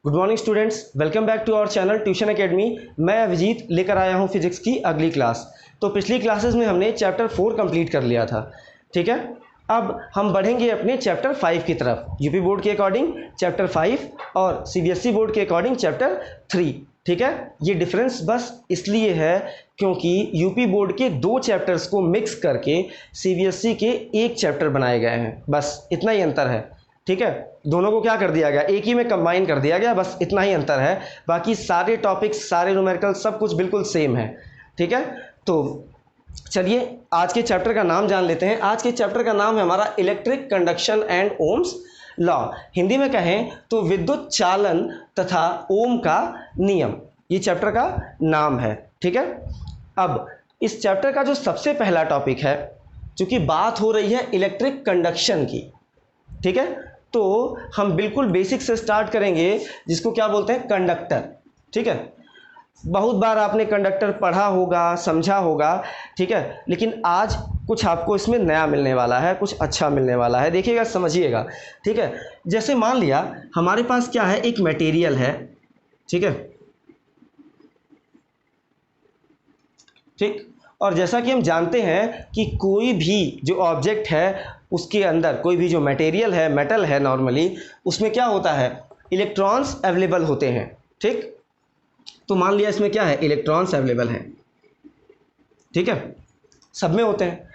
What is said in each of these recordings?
Good morning students, welcome back to our channel tuition academy. मैं अभिजीत लेकर आया हूं फिजिक्स की अगली क्लास। तो पिछली क्लासेस में हमने चैप्टर 4 कंप्लीट कर लिया था, ठीक है। अब हम बढ़ेंगे अपने चैप्टर 5 की तरफ। यूपी बोर्ड के अकॉर्डिंग चैप्टर 5 और सीबीएसई बोर्ड के अकॉर्डिंग चैप्टर 3, ठीक है। ये डिफरेंस बस इसलिए है क्योंकि यूपी बोर्ड के 2 चैप्टर्स को मिक्स करके सीबीएसई के एक चैप्टर बनाए गए हैं, बस इतना ही अंतर है, ठीक है। दोनों को क्या कर दिया गया, एक ही में कंबाइन कर दिया गया, बस इतना ही अंतर है। बाकी सारे टॉपिक्स, सारे न्यूमेरिकल, सब कुछ बिल्कुल सेम है, ठीक है। तो चलिए आज के चैप्टर का नाम जान लेते हैं। आज के चैप्टर का नाम है हमारा electric conduction and Ohm's law. Hindi में कहें तो विद्युत चालन तथा ओम का नियम, ये चैप्टर का नाम है, ठीक है। अब इस चैप्टर का जो सबसे पहला टॉपिक है, चूंकि बात हो रही है इलेक्ट्रिक कंडक्शन की, ठीक है, तो हम बिल्कुल बेसिक से स्टार्ट करेंगे, जिसको क्या बोलते हैं, कंडक्टर, ठीक है। बहुत बार आपने कंडक्टर पढ़ा होगा, समझा होगा, ठीक है, लेकिन आज कुछ आपको इसमें नया मिलने वाला है, कुछ अच्छा मिलने वाला है, देखिएगा, समझिएगा, ठीक है। जैसे मान लिया हमारे पास क्या है, एक मटेरियल है, ठीक है, ठीक। और जैसा कि हम जानते हैं कि कोई भी जो ऑब्जेक्ट है उसके अंदर, कोई भी जो मटेरियल है, मेटल है, नॉर्मली उसमें क्या होता है, इलेक्ट्रॉन्स अवेलेबल होते हैं, ठीक। तो मान लिया इसमें क्या है, इलेक्ट्रॉन्स अवेलेबल हैं, ठीक है, सब में होते हैं।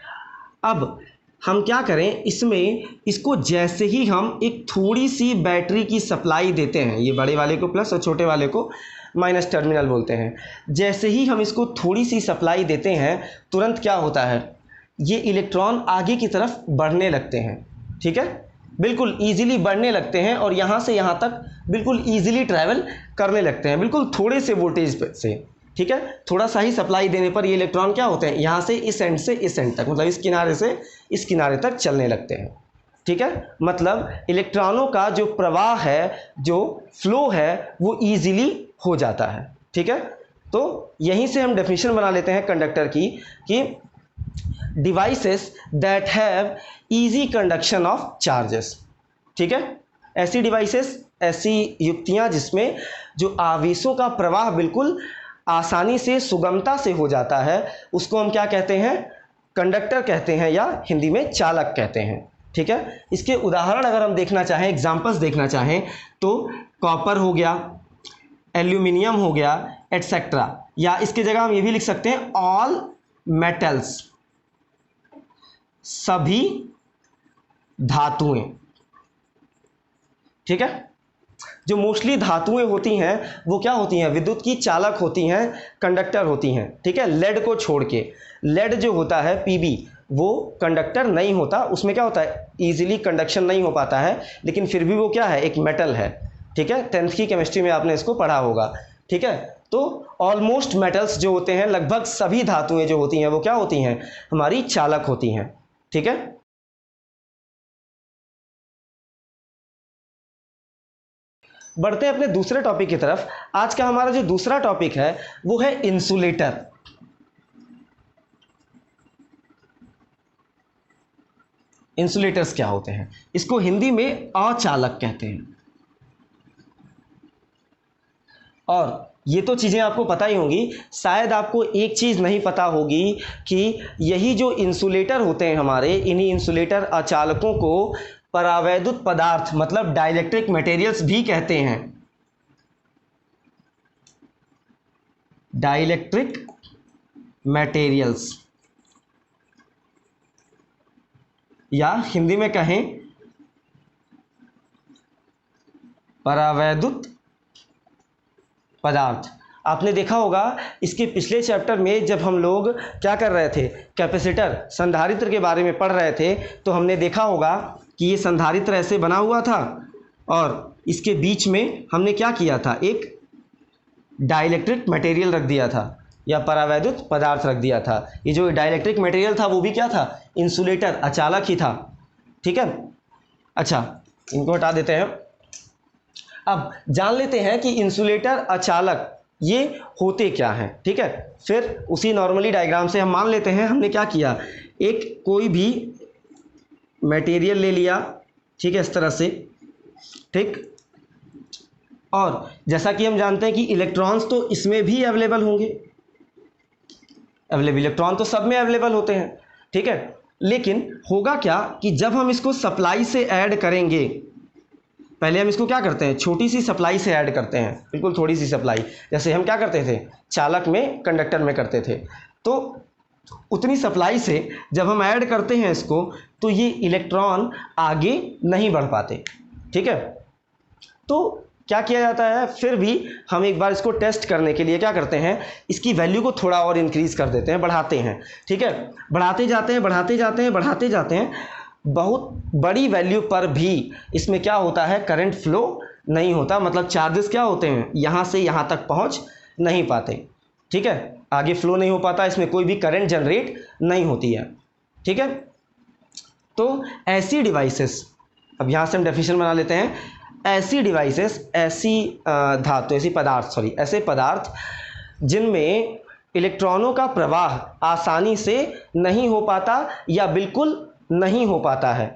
अब हम क्या करें, इसमें इसको जैसे ही हम एक थोड़ी सी बैटरी की सप्लाई देते हैं, ये बड़े वाले को प्लस और छोटे वाले को माइनस टर्मिनल बोलते हैं, जैसे ही हम इसको थोड़ी सी सप्लाई देते हैं, तुरंत क्या होता है, ये इलेक्ट्रॉन आगे की तरफ बढ़ने लगते हैं, ठीक है, बिल्कुल ईजिली बढ़ने लगते हैं और यहाँ से यहाँ तक बिल्कुल ईजिली ट्रैवल करने लगते हैं, बिल्कुल थोड़े से वोल्टेज से, ठीक है। थोड़ा सा ही सप्लाई देने पर ये इलेक्ट्रॉन क्या होते हैं, यहाँ से इस एंड तक, मतलब इस किनारे से इस किनारे तक चलने लगते हैं, ठीक है। मतलब इलेक्ट्रॉनों का जो प्रवाह है, जो फ्लो है, वो ईजिली हो जाता है, ठीक है। तो यहीं से हम डेफिनेशन बना लेते हैं कंडक्टर की, कि devices that have easy conduction of charges, ठीक है। ऐसी डिवाइसेस, ऐसी युक्तियां जिसमें जो आवेशों का प्रवाह बिल्कुल आसानी से, सुगमता से हो जाता है, उसको हम क्या कहते हैं, कंडक्टर कहते हैं, या हिंदी में चालक कहते हैं, ठीक है। इसके उदाहरण अगर हम देखना चाहें, एग्जांपल्स देखना चाहें, तो कॉपर हो गया, एल्यूमिनियम हो गया, एटसेट्रा, या इसके जगह हम ये भी लिख सकते हैं ऑल मेटल्स, सभी धातुएं, ठीक है। जो मोस्टली धातुएं होती हैं वो क्या होती हैं, विद्युत की चालक होती हैं, कंडक्टर होती हैं, ठीक है। लेड को छोड़ के, लेड जो होता है पीबी, वो कंडक्टर नहीं होता, उसमें क्या होता है, इजीली कंडक्शन नहीं हो पाता है, लेकिन फिर भी वो क्या है, एक मेटल है, ठीक है। 10th की केमिस्ट्री में आपने इसको पढ़ा होगा, ठीक है। तो ऑलमोस्ट मेटल्स जो होते हैं, लगभग सभी धातुएं जो होती हैं, वो क्या होती हैं, हमारी चालक होती हैं, ठीक है। बढ़ते हैं अपने दूसरे टॉपिक की तरफ। आज का हमारा जो दूसरा टॉपिक है वो है इंसुलेटर। इंसुलेटर्स क्या होते हैं, इसको हिंदी में अचालक कहते हैं। और ये तो चीज़ें आपको पता ही होंगी, शायद आपको एक चीज़ नहीं पता होगी कि यही जो इंसुलेटर होते हैं हमारे, इन्हीं इंसुलेटर अचालकों को परावैद्युत पदार्थ, मतलब डाइलेक्ट्रिक मटेरियल्स भी कहते हैं। डाइलेक्ट्रिक मटेरियल्स, या हिंदी में कहें परावैद्युत पदार्थ। आपने देखा होगा इसके पिछले चैप्टर में जब हम लोग क्या कर रहे थे, कैपेसिटर, संधारित्र के बारे में पढ़ रहे थे, तो हमने देखा होगा कि ये संधारित्र ऐसे बना हुआ था और इसके बीच में हमने क्या किया था, एक डाइलेक्ट्रिक मटेरियल रख दिया था, या परावैद्युत पदार्थ रख दिया था। ये जो डाइलेक्ट्रिक मटेरियल था वो भी क्या था, इंसुलेटर, अचालक ही था, ठीक है। अच्छा, इनको हटा देते हैं। अब जान लेते हैं कि इंसुलेटर, अचालक ये होते क्या हैं, ठीक है। फिर उसी नॉर्मली डायग्राम से हम मान लेते हैं, हमने क्या किया, एक कोई भी मटेरियल ले लिया, ठीक है, इस तरह से, ठीक। और जैसा कि हम जानते हैं कि इलेक्ट्रॉन्स तो इसमें भी अवेलेबल होंगे, इलेक्ट्रॉन तो सब में अवेलेबल होते हैं, ठीक है। लेकिन होगा क्या कि जब हम इसको सप्लाई से ऐड करेंगे, पहले हम इसको क्या करते हैं, छोटी सी सप्लाई से ऐड करते हैं, बिल्कुल थोड़ी सी सप्लाई, जैसे हम क्या करते थे चालक में कंडक्टर में करते थे। तो उतनी सप्लाई से जब हम ऐड करते हैं इसको, तो ये इलेक्ट्रॉन आगे नहीं बढ़ पाते, ठीक है। तो क्या किया जाता है, फिर भी हम एक बार इसको टेस्ट करने के लिए क्या करते हैं, इसकी वैल्यू को थोड़ा और इंक्रीज कर देते हैं, बढ़ाते हैं, ठीक है। बढ़ाते जाते हैं, बढ़ाते जाते हैं, बढ़ाते जाते हैं, बहुत बड़ी वैल्यू पर भी इसमें क्या होता है, करंट फ्लो नहीं होता, मतलब चार्जेस क्या होते हैं, यहाँ से यहाँ तक पहुँच नहीं पाते, ठीक है, आगे फ्लो नहीं हो पाता, इसमें कोई भी करंट जनरेट नहीं होती है, ठीक है। तो ऐसी डिवाइसेस, अब यहाँ से हम डेफिनेशन बना लेते हैं, ऐसी डिवाइसेस, ऐसी धातु, ऐसे पदार्थ जिनमें इलेक्ट्रॉनों का प्रवाह आसानी से नहीं हो पाता या बिल्कुल नहीं हो पाता है,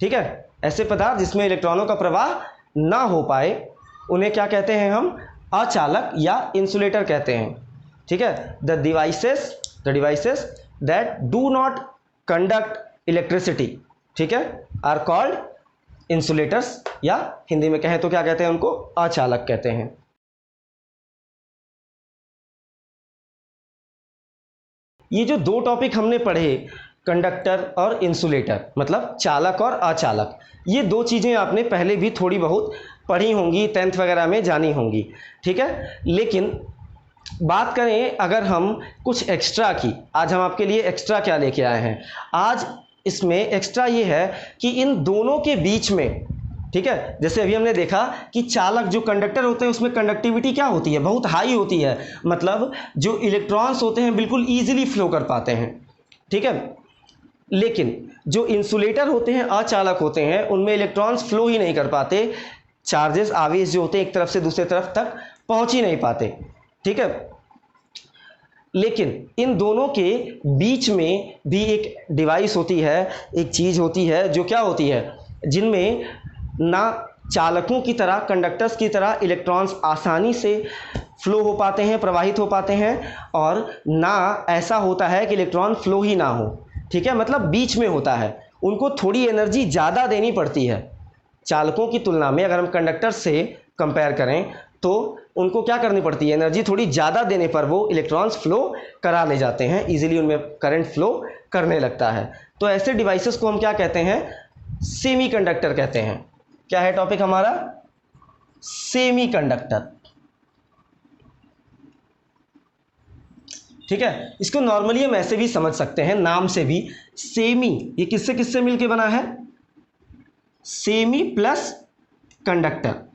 ठीक है। ऐसे पदार्थ जिसमें इलेक्ट्रॉनों का प्रवाह ना हो पाए, उन्हें क्या कहते हैं हम, अचालक या इंसुलेटर कहते हैं, ठीक है। The devices that do not conduct electricity, ठीक है, आर कॉल्ड इंसुलेटर्स, या हिंदी में कहें तो क्या कहते हैं उनको, अचालक कहते हैं। ये जो दो टॉपिक हमने पढ़े, कंडक्टर और इंसुलेटर, मतलब चालक और अचालक, ये दो चीज़ें आपने पहले भी थोड़ी बहुत पढ़ी होंगी, 10th वगैरह में जानी होंगी, ठीक है। लेकिन बात करें अगर हम कुछ एक्स्ट्रा की, आज हम आपके लिए एक्स्ट्रा क्या लेके आए हैं, आज इसमें एक्स्ट्रा ये है कि इन दोनों के बीच में, ठीक है, जैसे अभी हमने देखा कि चालक जो कंडक्टर होते हैं उसमें कंडक्टिविटी क्या होती है, बहुत हाई होती है, मतलब जो इलेक्ट्रॉन्स होते हैं बिल्कुल ईजिली फ्लो कर पाते हैं, ठीक है। लेकिन जो इंसुलेटर होते हैं, अचालक होते हैं, उनमें इलेक्ट्रॉन्स फ्लो ही नहीं कर पाते, चार्जेस, आवेश जो होते हैं एक तरफ से दूसरे तरफ तक पहुंच ही नहीं पाते, ठीक है। लेकिन इन दोनों के बीच में भी एक डिवाइस होती है, एक चीज़ होती है जो क्या होती है, जिनमें ना चालकों की तरह, कंडक्टर्स की तरह इलेक्ट्रॉन्स आसानी से फ्लो हो पाते हैं, प्रवाहित हो पाते हैं, और ना ऐसा होता है कि इलेक्ट्रॉन फ्लो ही ना हो, ठीक है, मतलब बीच में होता है। उनको थोड़ी एनर्जी ज़्यादा देनी पड़ती है चालकों की तुलना में, अगर हम कंडक्टर से कंपेयर करें तो उनको क्या करनी पड़ती है, एनर्जी थोड़ी ज़्यादा देने पर वो इलेक्ट्रॉन्स फ्लो करा ले जाते हैं, इजीली उनमें करंट फ्लो करने लगता है। तो ऐसे डिवाइसेस को हम क्या कहते हैं, सेमीकंडक्टर कहते हैं। क्या है टॉपिक हमारा, सेमीकंडक्टर, ठीक है। इसको नॉर्मली हम ऐसे भी समझ सकते हैं, नाम से भी, सेमी, ये किससे किससे मिलके बना है, सेमी प्लस कंडक्टर,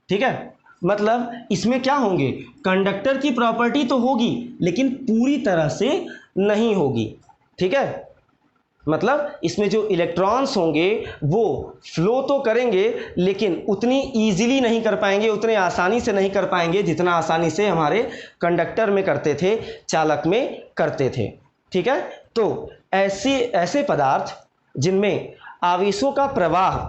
ठीक है। मतलब इसमें क्या होंगे, कंडक्टर की प्रॉपर्टी तो होगी लेकिन पूरी तरह से नहीं होगी, ठीक है। मतलब इसमें जो इलेक्ट्रॉन्स होंगे वो फ्लो तो करेंगे लेकिन उतनी इजीली नहीं कर पाएंगे, उतने आसानी से नहीं कर पाएंगे जितना आसानी से हमारे कंडक्टर में करते थे, चालक में करते थे, ठीक है। तो ऐसे पदार्थ जिनमें आवेशों का प्रवाह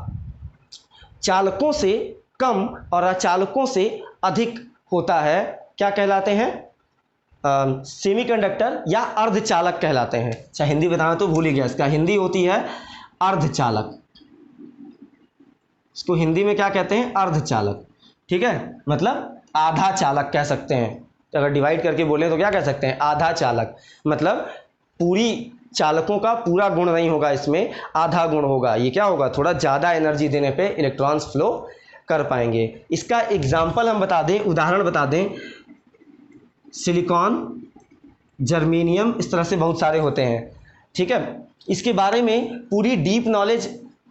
चालकों से कम और अचालकों से अधिक होता है, क्या कहलाते हैं, सेमीकंडक्टर या अर्धचालक कहलाते हैं। अच्छा, हिंदी बताना तो भूल ही गया, इसका हिंदी होती है अर्धचालक, इसको हिंदी में क्या कहते हैं, अर्धचालक, ठीक है, मतलब आधा चालक कह सकते हैं। अगर डिवाइड करके बोले तो क्या कह सकते हैं, आधा चालक, मतलब पूरी चालकों का पूरा गुण नहीं होगा, इसमें आधा गुण होगा। ये क्या होगा, थोड़ा ज़्यादा एनर्जी देने पे इलेक्ट्रॉन्स फ्लो कर पाएंगे। इसका एग्जाम्पल हम बता दें, उदाहरण बता दें, सिलिकॉन, जर्मेनियम, इस तरह से बहुत सारे होते हैं, ठीक है। इसके बारे में पूरी डीप नॉलेज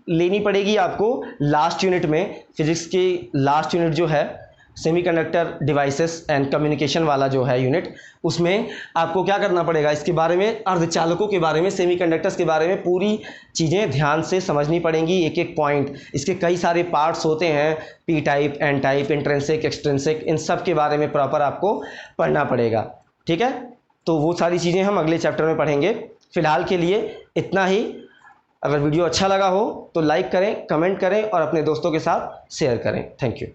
लेनी पड़ेगी आपको लास्ट यूनिट में, फिजिक्स की लास्ट यूनिट जो है सेमीकंडक्टर डिवाइसेस एंड कम्युनिकेशन वाला जो है यूनिट, उसमें आपको क्या करना पड़ेगा, इसके बारे में, अर्धचालकों के बारे में, सेमीकंडक्टर्स के बारे में पूरी चीज़ें ध्यान से समझनी पड़ेंगी, एक एक पॉइंट। इसके कई सारे पार्ट्स होते हैं, P type, N type, intrinsic, extrinsic, इन सब के बारे में प्रॉपर आपको पढ़ना पड़ेगा, ठीक है। तो वो सारी चीज़ें हम अगले चैप्टर में पढ़ेंगे। फ़िलहाल के लिए इतना ही। अगर वीडियो अच्छा लगा हो तो लाइक करें, कमेंट करें और अपने दोस्तों के साथ शेयर करें। Thank you.